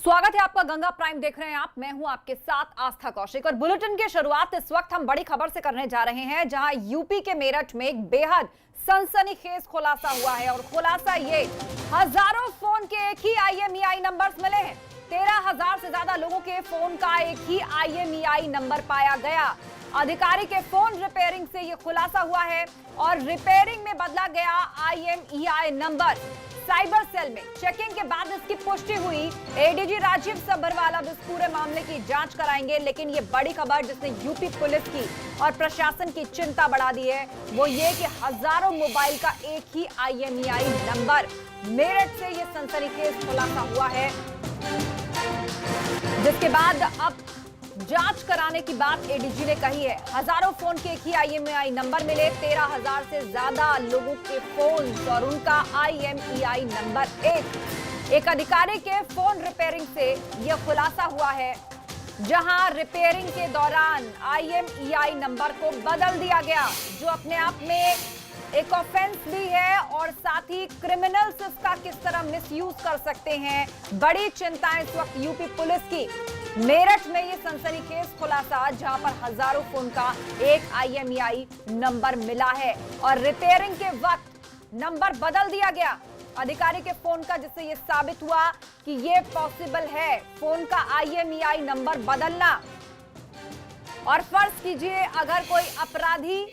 स्वागत है आपका। गंगा प्राइम देख रहे हैं आप। मैं हूं आपके साथ आस्था कौशिक और बुलेटिन की शुरुआत इस वक्त हम बड़ी खबर से करने जा रहे हैं, जहां यूपी के मेरठ में एक बेहद सनसनीखेज खुलासा हुआ है। और खुलासा ये, हजारों फोन के एक ही IMEI नंबर्स मिले हैं। 13,000 से ज्यादा लोगों के फोन का एक ही IMEI नंबर पाया गया। अधिकारी के फोन रिपेयरिंग से यह खुलासा हुआ है और रिपेयरिंग में बदला गया IMEI नंबर। साइबर सेल में चेकिंग के बाद इसकी पुष्टि हुई। ADG राजीव सब्बरवाल अब इस पूरे मामले की जांच कराएंगे। लेकिन ये बड़ी खबर जिसने यूपी पुलिस की और प्रशासन की चिंता बढ़ा दी है, वो ये कि हजारों मोबाइल का एक ही IMEI नंबर। मेरठ से ये सनसनीखेज खुलासा हुआ है, जिसके बाद अब जांच कराने की बात ADG ने कही है। हजारों फोन के एक ही IMEI नंबर मिले। 13,000 से ज्यादा लोगों के फोन और उनका IMEI नंबर एक अधिकारी के फोन रिपेयरिंग से यह खुलासा हुआ है, जहां रिपेयरिंग के दौरान IMEI नंबर को बदल दिया गया, जो अपने आप में एक ऑफेंस भी है और साथ ही क्रिमिनल्स इसका किस तरह मिसयूज कर सकते हैं। बड़ी चिंता इस वक्त यूपी पुलिस की। मेरठ में ये सनसनीखेज खुलासा, जहां पर हजारों फोन का एक IMEI नंबर मिला है और रिपेयरिंग के वक्त नंबर बदल दिया गया अधिकारी के फोन का, जिससे ये साबित हुआ कि ये पॉसिबल है फोन का IMEI नंबर बदलना। और फर्ज कीजिए, अगर कोई अपराधी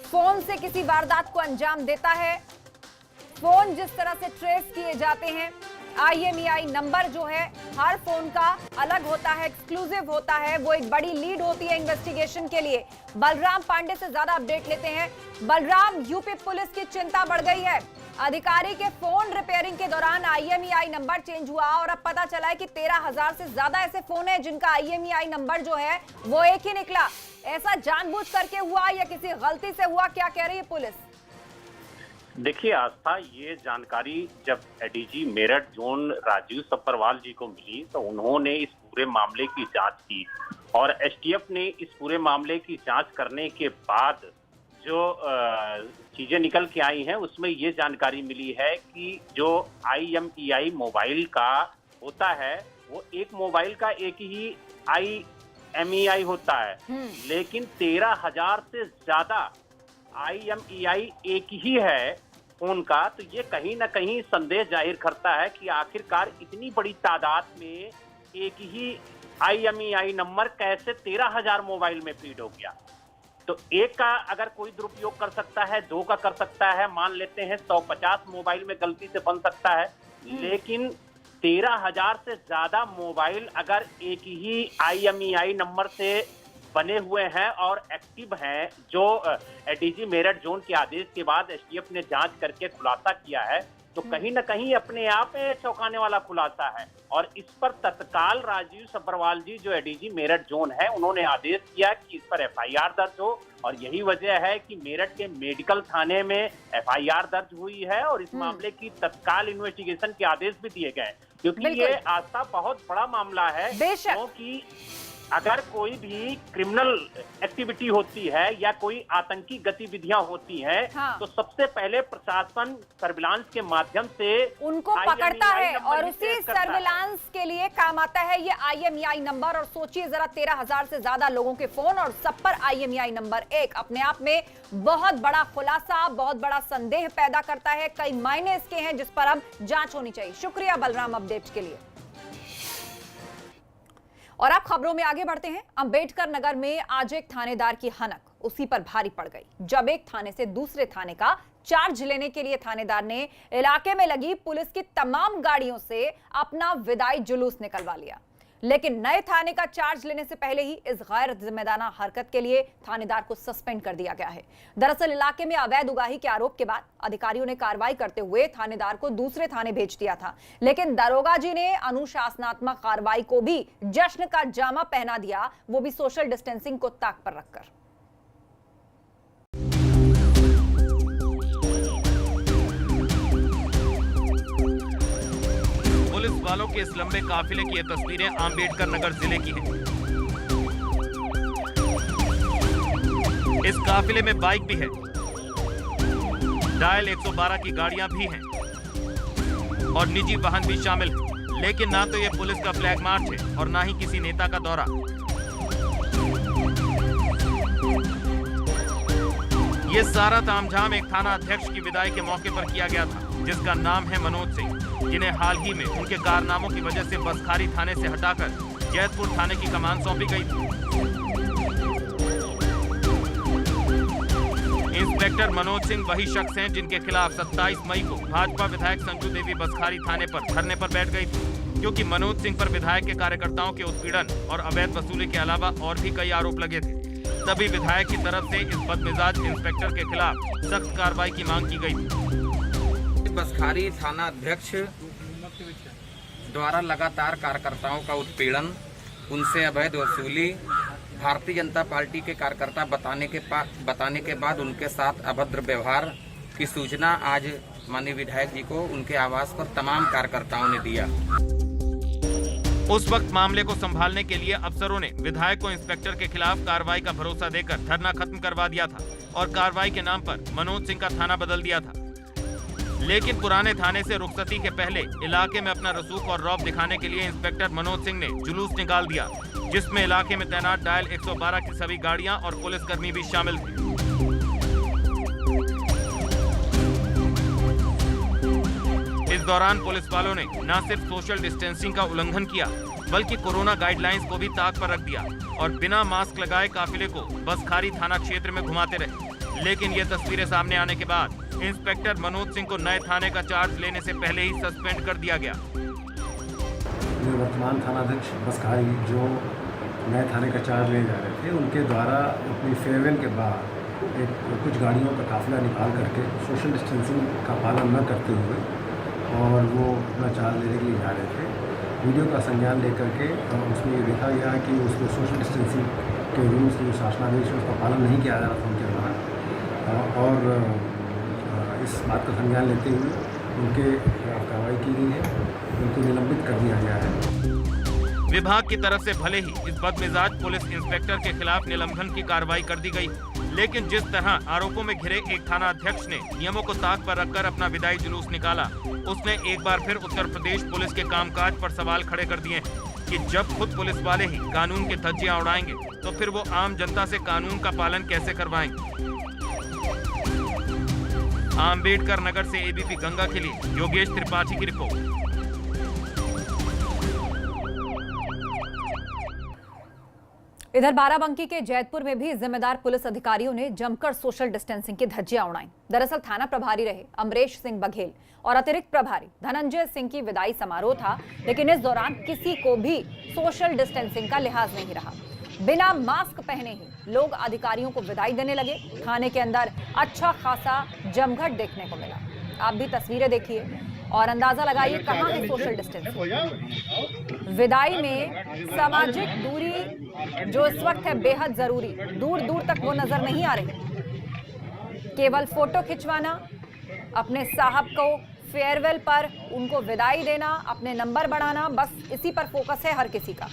फोन से किसी वारदात को अंजाम देता है, फोन जिस तरह से ट्रेस किए जाते हैं, IMEI नंबर जो है हर फोन का अलग होता है, एक्सक्लूसिव होता है, वो एक बड़ी लीड होती है इन्वेस्टिगेशन के लिए। बलराम पांडे से ज्यादा अपडेट लेते हैं। बलराम, यूपी पुलिस की चिंता बढ़ गई है। अधिकारी के फोन रिपेयरिंग के दौरान IMEI नंबर चेंज हुआ और अब पता चला है कि 13,000 से ज्यादा ऐसे फोन हैं जिनका IMEI नंबर जो है वो एक ही निकला। ऐसा जानबूझ करके हुआ या किसी गलती से हुआ, क्या कह रही है पुलिस? देखिए आस्था, ये जानकारी जब ADG मेरठ जोन राजीव सब्बरवाल जी को मिली तो उन्होंने इस पूरे मामले की जांच की और STF ने इस पूरे मामले की जांच करने के बाद जो चीजें निकल के आई हैं, उसमें ये जानकारी मिली है कि जो IMEI मोबाइल का होता है वो एक मोबाइल का एक ही IMEI होता है, लेकिन 13,000 से ज्यादा IMEI एक ही है फोन का। तो ये कहीं ना कहीं संदेह जाहिर करता है कि आखिरकार इतनी बड़ी तादाद में एक ही IMEI नंबर कैसे 13,000 मोबाइल में फीड हो गया। तो एक का अगर कोई दुरुपयोग कर सकता है, दो का कर सकता है, मान लेते हैं 150 मोबाइल में गलती से बन सकता है, लेकिन 13,000 से ज्यादा मोबाइल अगर एक ही IMEI नंबर से बने हुए हैं और एक्टिव हैं, जो ADG मेरठ जोन के आदेश के बाद STF ने जांच करके खुलासा किया है, तो कहीं ना कहीं अपने आप में चौंकाने वाला खुलासा है। और इस पर तत्काल राजीव सब्बरवाल जी, जो ADG मेरठ जोन है, उन्होंने आदेश किया कि इस पर FIR दर्ज हो। और यही वजह है कि मेरठ के मेडिकल थाने में FIR दर्ज हुई है और इस मामले की तत्काल इन्वेस्टिगेशन के आदेश भी दिए गए, क्योंकि ये आस्था बहुत बड़ा मामला है। क्योंकि अगर कोई भी क्रिमिनल एक्टिविटी होती है या कोई आतंकी गतिविधियां होती हैं, तो सबसे पहले प्रशासन सर्विलांस के माध्यम से उनको पकड़ता है और उसी सर्विलांस के लिए काम आता है ये IMEI नंबर। और सोचिए जरा, 13,000 से ज्यादा लोगों के फोन और सब पर IMEI नंबर एक, अपने आप में बहुत बड़ा खुलासा, बहुत बड़ा संदेह पैदा करता है। कई मायने इसके हैं जिस पर अब जांच होनी चाहिए। शुक्रिया बलराम अपडेट के लिए। और आप खबरों में आगे बढ़ते हैं। अंबेडकर नगर में आज एक थानेदार की हनक उसी पर भारी पड़ गई, जब एक थाने से दूसरे थाने का चार्ज लेने के लिए थानेदार ने इलाके में लगी पुलिस की तमाम गाड़ियों से अपना विदाई जुलूस निकलवा लिया। लेकिन नए थाने का चार्ज लेने से पहले ही इस गैर जिम्मेदाराना हरकत के लिए थानेदार को सस्पेंड कर दिया गया है। दरअसल इलाके में अवैध उगाही के आरोप के बाद अधिकारियों ने कार्रवाई करते हुए थानेदार को दूसरे थाने भेज दिया था, लेकिन दरोगा जी ने अनुशासनात्मक कार्रवाई को भी जश्न का जामा पहना दिया, वो भी सोशल डिस्टेंसिंग को ताक पर रखकर। पुलिस वालों के इस लंबे काफिले की ये तस्वीरें अंबेडकर नगर जिले की हैं। इस काफिले में बाइक भी है, डायल 112 की गाड़ियां भी हैं और निजी वाहन भी शामिल हैं। लेकिन ना तो ये पुलिस का फ्लैग मार्च है और ना ही किसी नेता का दौरा। ये सारा तामझाम एक थाना अध्यक्ष की विदाई के मौके पर किया गया था, जिसका नाम है मनोज सिंह, जिन्हें हाल ही में उनके कारनामों की वजह से बसखारी थाने से हटाकर जैतपुर थाने की कमान सौंपी गई थी। इंस्पेक्टर मनोज सिंह वही शख्स हैं जिनके खिलाफ 27 मई को भाजपा विधायक संजू देवी बसखारी थाने पर धरने पर बैठ गई थी, क्योंकि मनोज सिंह पर विधायक के कार्यकर्ताओं के उत्पीड़न और अवैध वसूली के अलावा और भी कई आरोप लगे थे। तभी विधायक की तरफ से इस बदमिजाज इंस्पेक्टर के खिलाफ सख्त कार्रवाई की मांग की गई थी। बसखारी थाना अध्यक्ष द्वारा लगातार कार्यकर्ताओं का उत्पीड़न, उनसे अवैध वसूली, भारतीय जनता पार्टी के कार्यकर्ता बताने के बाद उनके साथ अभद्र व्यवहार की सूचना आज माननीय विधायक जी को उनके आवास पर तमाम कार्यकर्ताओं ने दिया। उस वक्त मामले को संभालने के लिए अफसरों ने विधायक को इंस्पेक्टर के खिलाफ कार्रवाई का भरोसा देकर धरना खत्म करवा दिया था और कार्रवाई के नाम पर मनोज सिंह का थाना बदल दिया था। लेकिन पुराने थाने से रुखसती के पहले इलाके में अपना रसूख और रौब दिखाने के लिए इंस्पेक्टर मनोज सिंह ने जुलूस निकाल दिया, जिसमें इलाके में तैनात डायल 112 की सभी गाड़ियां और पुलिसकर्मी भी शामिल थे। इस दौरान पुलिस वालों ने न सिर्फ सोशल डिस्टेंसिंग का उल्लंघन किया, बल्कि कोरोना गाइडलाइंस को भी ताक पर रख दिया और बिना मास्क लगाए काफिले को बसखारी थाना क्षेत्र में घुमाते रहे। लेकिन ये तस्वीरें सामने आने के बाद इंस्पेक्टर मनोज सिंह को नए थाने का चार्ज लेने से पहले ही सस्पेंड कर दिया गया। वर्तमान थानाध्यक्ष बसखारी जो नए थाने का चार्ज ले जा रहे थे, उनके द्वारा अपनी फेयरवेल के बाद कुछ गाड़ियों का काफिला निकाल करके सोशल डिस्टेंसिंग का पालन न करते हुए और वो अपना चार्ज लेने के लिए जा रहे थे। वीडियो का संज्ञान लेकर के उसमें ये देखा गया कि उसमें सोशल डिस्टेंसिंग के रूल्स जो शासनादेश है उसका पालन नहीं किया जा रहा था उनके द्वारा, और इस बात का संज्ञान लेते हुए उनके खिलाफ कार्रवाई की गई है, उनको निलंबित कर दिया गया है। विभाग की तरफ से भले ही इस बदमिजाज पुलिस इंस्पेक्टर के खिलाफ निलंबन की कार्रवाई कर दी गई, लेकिन जिस तरह आरोपों में घिरे एक थाना अध्यक्ष ने नियमों को ताक पर रखकर अपना विदाई जुलूस निकाला, उसने एक बार फिर उत्तर प्रदेश पुलिस के कामकाज पर सवाल खड़े कर दिए कि जब खुद पुलिस वाले ही कानून के धज्जियां उड़ाएंगे तो फिर वो आम जनता से कानून का पालन कैसे करवाएंगे। अम्बेडकर नगर से एबीपी गंगा के लिए योगेश त्रिपाठी की रिपोर्ट। इधर बाराबंकी के जैतपुर में भी जिम्मेदार पुलिस अधिकारियों ने जमकर सोशल डिस्टेंसिंग की धज्जियां उड़ाई। दरअसल थाना प्रभारी रहे अमरेश सिंह बघेल और अतिरिक्त प्रभारी धनंजय सिंह की विदाई समारोह था, लेकिन इस दौरान किसी को भी सोशल डिस्टेंसिंग का लिहाज नहीं रहा। बिना मास्क पहने ही लोग अधिकारियों को विदाई देने लगे। थाने के अंदर अच्छा खासा जमघट देखने को मिला। आप भी तस्वीरें देखिए और अंदाजा लगाइए कहां है सोशल डिस्टेंसिंग। विदाई में सामाजिक दूरी जो इस वक्त है बेहद जरूरी, दूर दूर तक वो नजर नहीं आ रही। केवल फोटो खिंचवाना, अपने साहब को फेयरवेल पर उनको विदाई देना, अपने नंबर बढ़ाना, बस इसी पर फोकस है हर किसी का।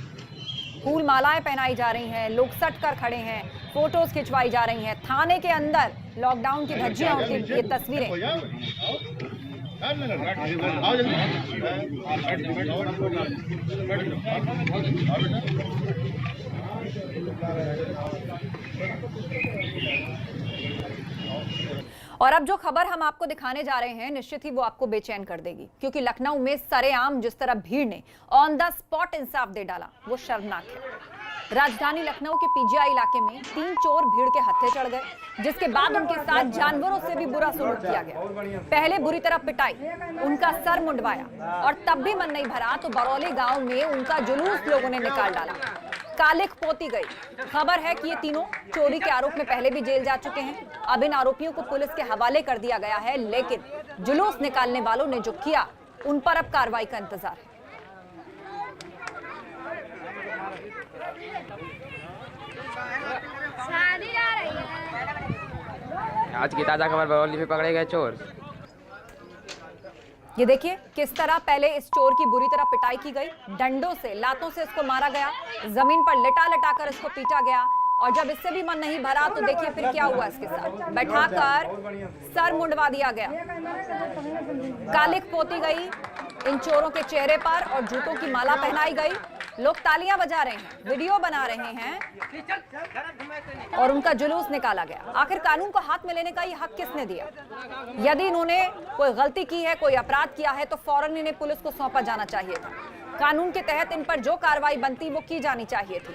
फूल मालाएं पहनाई जा रही हैं, लोग सट कर खड़े हैं, फोटोज खिंचवाई जा रही हैं। थाने के अंदर लॉकडाउन की धज्जियां उड़ती, ये तस्वीरें। और अब जो खबर हम आपको दिखाने जा रहे हैं, निश्चित ही वो आपको बेचैन कर देगी, क्योंकि लखनऊ में सरेआम जिस तरह भीड़ ने ऑन द स्पॉट इंसाफ दे डाला, वो शर्मनाक है। राजधानी लखनऊ के पीजीआई इलाके में 3 चोर भीड़ के हत्थे चढ़ गए, जिसके बाद उनके साथ जानवरों से भी बुरा सलूक किया गया। पहले बुरी तरह पिटाई, उनका सर मुंडवाया और तब भी मन नहीं भरा तो बरौली गांव में उनका जुलूस लोगों ने निकाल डाला। कालिख पोती गई। खबर है कि ये तीनों चोरी के आरोप में पहले भी जेल जा चुके हैं। अब इन आरोपियों को पुलिस के हवाले कर दिया गया है, लेकिन जुलूस निकालने वालों ने जो किया उन पर अब कार्रवाई का इंतजार है। आज की ताजा खबर, बरौली में पकड़े गए चोर। ये देखिए किस तरह पहले इस चोर की बुरी तरह पिटाई की गई, डंडों से, लातों से इसको मारा गया, जमीन पर लेटा लेटा कर इसको पीटा गया, और जब इससे भी मन नहीं भरा तो देखिए फिर क्या हुआ इसके साथ। बैठाकर सर मुंडवा दिया गया, कालिख पोती गई, इन चोरों के चेहरे पर और जूतों की माला पहनाई गई। लोग तालियां बजा रहे हैं, वीडियो बना रहे हैं और उनका जुलूस निकाला गया। आखिर कानून को हाथ में लेने का ये हक किसने दिया? यदि इन्होंने कोई गलती की है, कोई अपराध किया है, तो फौरन इन्हें पुलिस को सौंपा जाना चाहिए था। कानून के तहत इन पर जो कार्रवाई बनती वो की जानी चाहिए थी।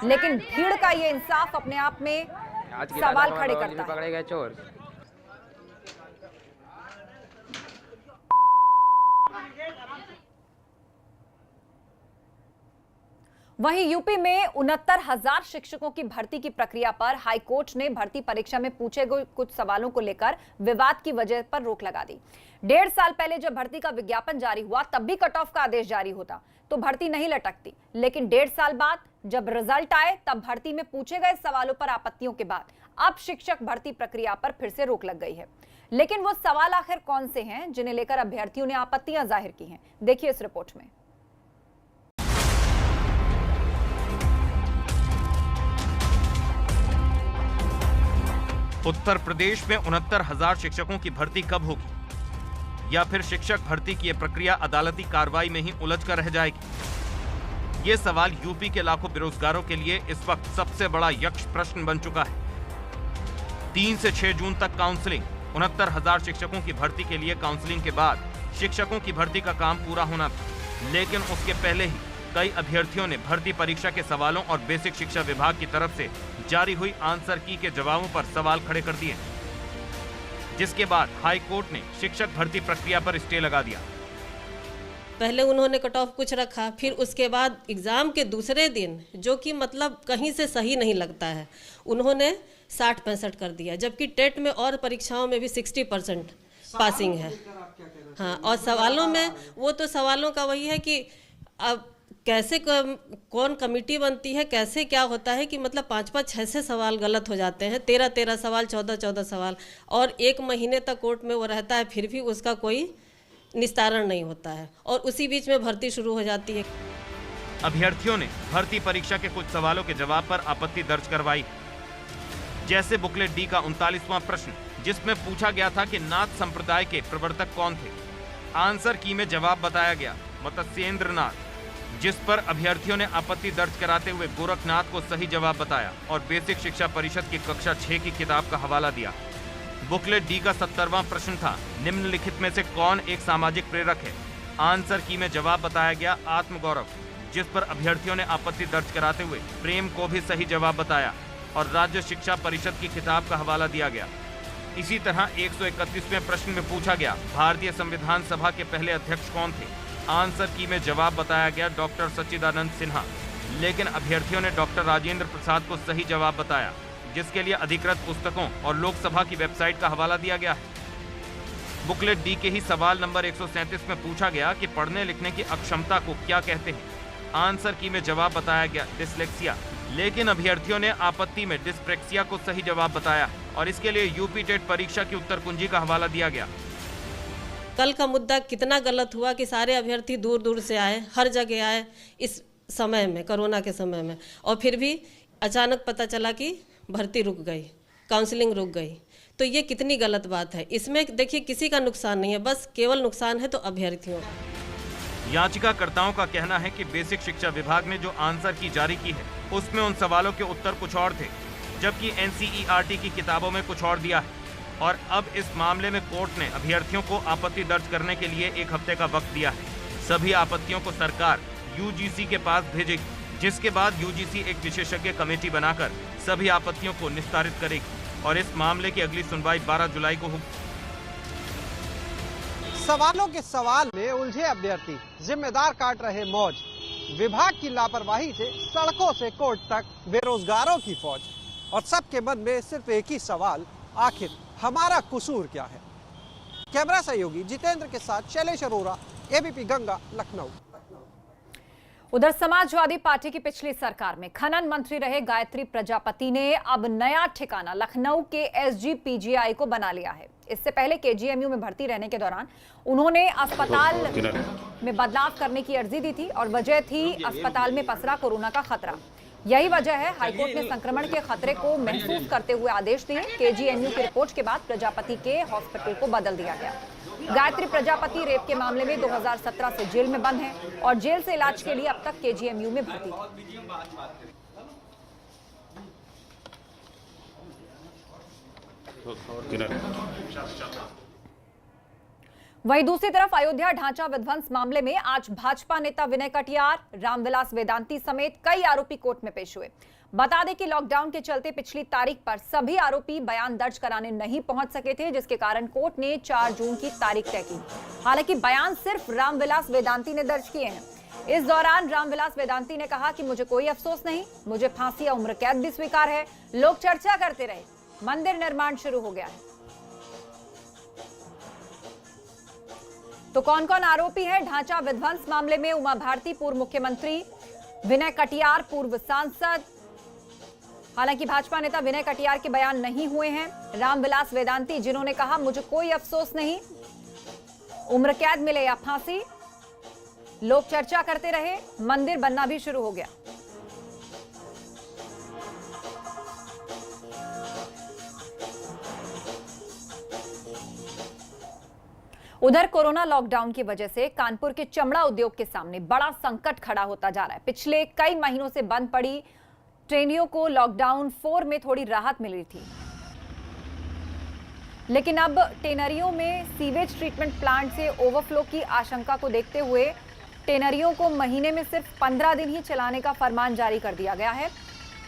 लेकिन भीड़ का ये इंसाफ अपने आप में सवाल खड़े करता है। पकड़े गए चोर। वहीं यूपी में 69,000 शिक्षकों की भर्ती की प्रक्रिया पर हाईकोर्ट ने भर्ती परीक्षा में पूछे गए कुछ सवालों को लेकर विवाद की वजह पर रोक लगा दी। 1.5 साल पहले जब भर्ती का विज्ञापन जारी हुआ तब भी कट ऑफ का आदेश जारी होता तो भर्ती नहीं लटकती, लेकिन 1.5 साल बाद जब रिजल्ट आए तब भर्ती में पूछे गए सवालों पर आपत्तियों के बाद अब शिक्षक भर्ती प्रक्रिया पर फिर से रोक लग गई है। लेकिन वो सवाल आखिर कौन से हैं जिन्हें लेकर अभ्यर्थियों ने आपत्तियां जाहिर की हैं? देखिए इस रिपोर्ट में। उत्तर प्रदेश में 69,000 शिक्षकों की भर्ती कब होगी, या फिर शिक्षक भर्ती की यह प्रक्रिया अदालती कार्रवाई में ही उलझ कर रह जाएगी? ये सवाल यूपी के लाखों बेरोजगारों के लिए इस वक्त सबसे बड़ा यक्ष प्रश्न बन चुका है। 3 से 6 जून तक काउंसलिंग। 69,000 शिक्षकों की भर्ती के लिए काउंसलिंग के बाद शिक्षकों की भर्ती का काम पूरा होना था, लेकिन उसके पहले ही कई अभ्यर्थियों ने भर्ती परीक्षा के सवालों और बेसिक शिक्षा विभाग की तरफ से जारी हुई आंसर की के जवाबों पर सवाल खड़े कर दिए, जिसके बाद हाई कोर्ट ने शिक्षक भर्ती प्रक्रिया पर स्टे लगा दिया। पहले उन्होंने कट ऑफ कुछ रखा, फिर उसके बाद एग्ज़ाम के दूसरे दिन, जो कि मतलब कहीं से सही नहीं लगता है, उन्होंने 60-65 कर दिया, जबकि टेट में और परीक्षाओं में भी 60% पासिंग है। हाँ, और सवालों में वो तो सवालों का वही है कि अब कैसे कौन कमेटी बनती है, कैसे क्या होता है कि मतलब 5-5, 6 सवाल गलत हो जाते हैं, 13-13 सवाल, 14-14 सवाल, और 1 महीने तक कोर्ट में वो रहता है, फिर भी उसका कोई निस्तारण नहीं होता है और उसी बीच में भर्ती शुरू हो जाती है। अभ्यर्थियों ने भर्ती परीक्षा के कुछ सवालों के जवाब पर आपत्ति दर्ज करवाई, जैसे बुकलेट डी का 39वां प्रश्न, जिसमें पूछा गया था कि नाथ संप्रदाय के प्रवर्तक कौन थे। आंसर की में जवाब बताया गया मत्स्येंद्र नाथ, जिस पर अभ्यर्थियों ने आपत्ति दर्ज कराते हुए गोरखनाथ को सही जवाब बताया और बेसिक शिक्षा परिषद की कक्षा 6 की किताब का हवाला दिया। बुकलेट डी का 70वां प्रश्न था, निम्नलिखित में से कौन एक सामाजिक प्रेरक है। आंसर की में जवाब बताया गया आत्मगौरव, जिस पर अभ्यर्थियों ने आपत्ति दर्ज कराते हुए प्रेम को भी सही जवाब बताया और राज्य शिक्षा परिषद की किताब का हवाला दिया गया। इसी तरह 131वें प्रश्न में पूछा गया, भारतीय संविधान सभा के पहले अध्यक्ष कौन थे। आंसर की में जवाब बताया गया डॉक्टर सच्चिदानंद सिन्हा, लेकिन अभ्यर्थियों ने डॉक्टर राजेंद्र प्रसाद को सही जवाब बताया, जिसके लिए अधिकृत पुस्तकों और लोकसभा की वेबसाइट का हवाला दिया गया है। बुकलेट डी के ही सवाल नंबर 137 में पूछा गया कि पढ़ने लिखने की अक्षमता को क्या कहते हैं। आंसर की में जवाब बताया गया डिसलेक्सिया, लेकिन अभ्यर्थियों ने आपत्ति में डिस्प्रेक्सिया को सही जवाब बताया और इसके लिए यूपी टेट परीक्षा की उत्तर कुंजी का हवाला दिया गया। कल का मुद्दा कितना गलत हुआ कि सारे अभ्यर्थी दूर दूर से आए, हर जगह आए इस समय में, कोरोना के समय में, और फिर भी अचानक पता चला कि भर्ती रुक गई, काउंसलिंग रुक गई। तो ये कितनी गलत बात है। इसमें देखिए किसी का नुकसान नहीं है, बस केवल नुकसान है तो अभ्यर्थियों का। याचिकाकर्ताओं का कहना है कि बेसिक शिक्षा विभाग ने जो आंसर की जारी की है उसमें उन सवालों के उत्तर कुछ और थे, जबकि एनसीईआरटी की किताबों में कुछ और दिया है। और अब इस मामले में कोर्ट ने अभ्यर्थियों को आपत्ति दर्ज करने के लिए 1 हफ्ते का वक्त दिया है। सभी आपत्तियों को सरकार यूजीसी के पास भेजेगी, जिसके बाद यूजीसी एक विशेषज्ञ कमेटी बनाकर सभी आपत्तियों को निस्तारित करेगी और इस मामले की अगली सुनवाई 12 जुलाई को होगी। सवालों के सवाल में उलझे अभ्यर्थी जिम्मेदार काट रहे मौज। विभाग की लापरवाही से सड़कों से कोर्ट तक बेरोजगारों की फौज, और सबके मन में सिर्फ एक ही सवाल, आखिर हमारा कसूर क्या है। कैमरा सहयोगी जितेंद्र के साथ शैलेश अरोरा, एबीपी गंगा, लखनऊ। उधर समाजवादी पार्टी की पिछली सरकार में खनन मंत्री रहे गायत्री प्रजापति ने अब नया ठिकाना लखनऊ के एसजीपीजीआई को बना लिया है। इससे पहले केजीएमयू में भर्ती रहने के दौरान उन्होंने अस्पताल में बदलाव करने की अर्जी दी थी और वजह थी अस्पताल में पसरा कोरोना का खतरा। यही वजह है हाईकोर्ट ने संक्रमण के खतरे को महसूस करते हुए आदेश दिए। केजीएमयू की रिपोर्ट के बाद प्रजापति के हॉस्पिटल को बदल दिया गया। गायत्री प्रजापति रेप के मामले में 2017 से जेल में बंद हैं और जेल से इलाज के लिए अब तक केजीएमयू में भर्ती। वहीं दूसरी तरफ अयोध्या ढांचा विध्वंस मामले में आज भाजपा नेता विनय कटियार, रामविलास वेदांती समेत कई आरोपी कोर्ट में पेश हुए। बता दें कि लॉकडाउन के चलते पिछली तारीख पर सभी आरोपी बयान दर्ज कराने नहीं पहुंच सके थे, जिसके कारण कोर्ट ने 4 जून की तारीख तय की। हालांकि बयान सिर्फ रामविलास वेदांती ने दर्ज किए हैं। इस दौरान रामविलास वेदांती ने कहा कि मुझे कोई अफसोस नहीं, मुझे फांसी या उम्र कैद भी स्वीकार है। लोग चर्चा करते रहे, मंदिर निर्माण शुरू हो गया है। तो कौन कौन आरोपी है ढांचा विध्वंस मामले में? उमा भारती, पूर्व मुख्यमंत्री, विनय कटियार, पूर्व सांसद। हालांकि भाजपा नेता विनय कटियार के बयान नहीं हुए हैं। रामविलास वेदांती, जिन्होंने कहा मुझे कोई अफसोस नहीं, उम्र कैद मिले या फांसी। लोग चर्चा करते रहे, मंदिर बनना भी शुरू हो गया। उधर कोरोना लॉकडाउन की वजह से कानपुर के चमड़ा उद्योग के सामने बड़ा संकट खड़ा होता जा रहा है। पिछले कई महीनों से बंद पड़ी ट्रेनियों को लॉकडाउन 4 में थोड़ी राहत मिल रही थी, लेकिन अब टेनरियों में सीवेज ट्रीटमेंट प्लांट से ओवरफ्लो की आशंका को देखते हुए टेनरियों को महीने में सिर्फ 15 दिन ही चलाने का फरमान जारी कर दिया गया है।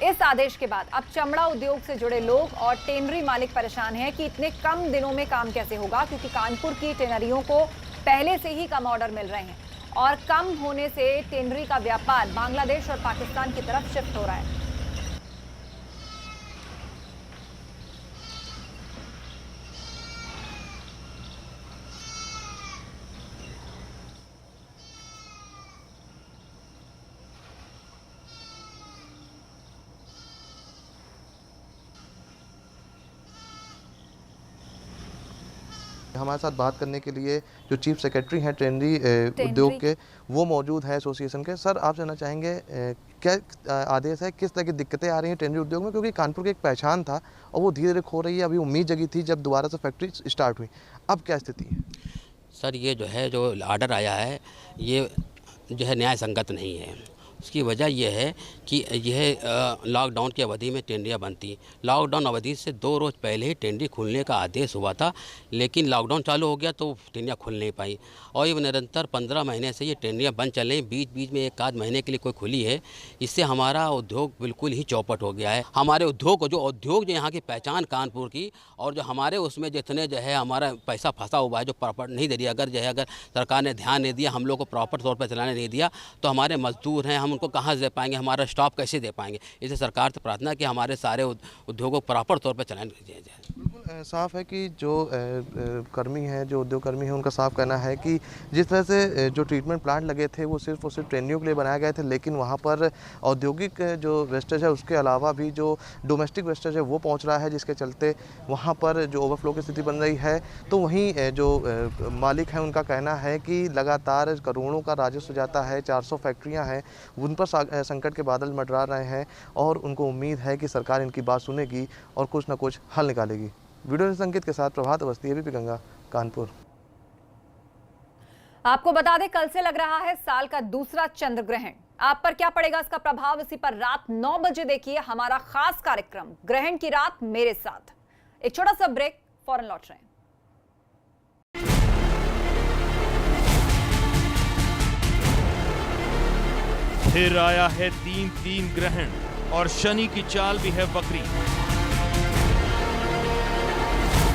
इस आदेश के बाद अब चमड़ा उद्योग से जुड़े लोग और टेनरी मालिक परेशान हैं कि इतने कम दिनों में काम कैसे होगा, क्योंकि कानपुर की टेनरियों को पहले से ही कम ऑर्डर मिल रहे हैं और कम होने से टेनरी का व्यापार बांग्लादेश और पाकिस्तान की तरफ शिफ्ट हो रहा है। हमारे साथ बात करने के लिए जो चीफ सेक्रेटरी हैं टेनरी उद्योग के, वो मौजूद हैं एसोसिएशन के। सर, आप जानना चाहेंगे क्या आदेश है, किस तरह की दिक्कतें आ रही हैं टेनरी उद्योग में, क्योंकि कानपुर की एक पहचान था और वो धीरे धीरे खो रही है। अभी उम्मीद जगी थी जब दोबारा से फैक्ट्री स्टार्ट हुई, अब क्या स्थिति है? सर, ये जो है जो आर्डर आया है ये जो है न्याय संगत नहीं है। उसकी वजह यह है कि यह लॉकडाउन की अवधि में टेंडरियाँ बनती। लॉकडाउन अवधि से 2 रोज़ पहले ही टेंडरी खुलने का आदेश हुआ था, लेकिन लॉकडाउन चालू हो गया तो टेंडरियाँ खुल नहीं पाई और ये निरंतर 15 महीने से ये टेंडरियाँ बंद चल रही। बीच बीच में 1 आध महीने के लिए कोई खुली है। इससे हमारा उद्योग बिल्कुल ही चौपट हो गया है। हमारे उद्योग को जो यहाँ की पहचान कानपुर की और जो हमारे उसमें जितने जो है हमारा पैसा फंसा हुआ है, जो प्रॉपर नहीं दे रही, अगर सरकार ने ध्यान नहीं दिया, हम लोग को प्रॉपर तौर पर चलाने नहीं दिया, तो हमारे मजदूर हैं, हम उनको कहाँ से दे पाएंगे, हमारा स्टॉप कैसे दे पाएंगे। इसलिए सरकार से प्रार्थना कि हमारे सारे उद्योगों को प्रॉपर तौर पर चलाने दिया जाए। बिल्कुल साफ है कि जो कर्मी हैं, जो उद्योग कर्मी हैं, उनका साफ कहना है कि जिस तरह से जो ट्रीटमेंट प्लांट लगे थे वो सिर्फ और सिर्फ ट्रेनियों के लिए बनाए गए थे, लेकिन वहाँ पर औद्योगिक जो वेस्टेज है उसके अलावा भी जो डोमेस्टिक वेस्टेज है वो पहुँच रहा है, जिसके चलते वहाँ पर जो ओवरफ्लो की स्थिति बन रही है। तो वहीं जो मालिक हैं उनका कहना है कि लगातार करोड़ों का राजस्व जाता है, 400 फैक्ट्रियाँ हैं, उन पर संकट के बादल मंडरा रहे हैं और उनको उम्मीद है कि सरकार इनकी बात सुनेगी और कुछ न कुछ हल निकालेगी। वीडियो संकेत के साथ प्रभात अवस्थी, एबीपी गंगा, कानपुर। आपको बता दें, कल से लग रहा है साल का दूसरा चंद्र ग्रहण। आप पर क्या पड़ेगा इसका प्रभाव, इसी पर रात 9 बजे देखिए हमारा खास कार्यक्रम ग्रहण की रात मेरे साथ। एक छोटा सा ब्रेक, फौरन लौट रहे हैं। फिर आया है 3 ग्रहण और शनि की चाल भी है वक्री।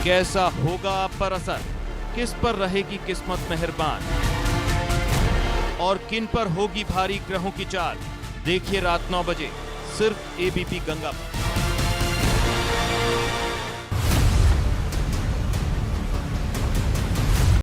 कैसा होगा आप पर असर, किस पर रहेगी किस्मत मेहरबान और किन पर होगी भारी ग्रहों की चाल, देखिए रात 9 बजे सिर्फ एबीपी गंगा पर।